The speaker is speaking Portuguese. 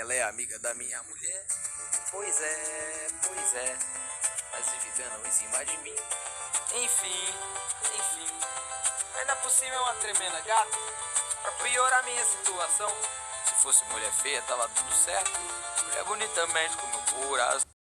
ela é amiga da minha mulher. Pois é, mas vivendo em cima de mim. Enfim, ainda por cima é uma tremenda gata. Pra piorar minha situação, se fosse mulher feia tava tudo certo. Mulher bonita mexe com meu coração.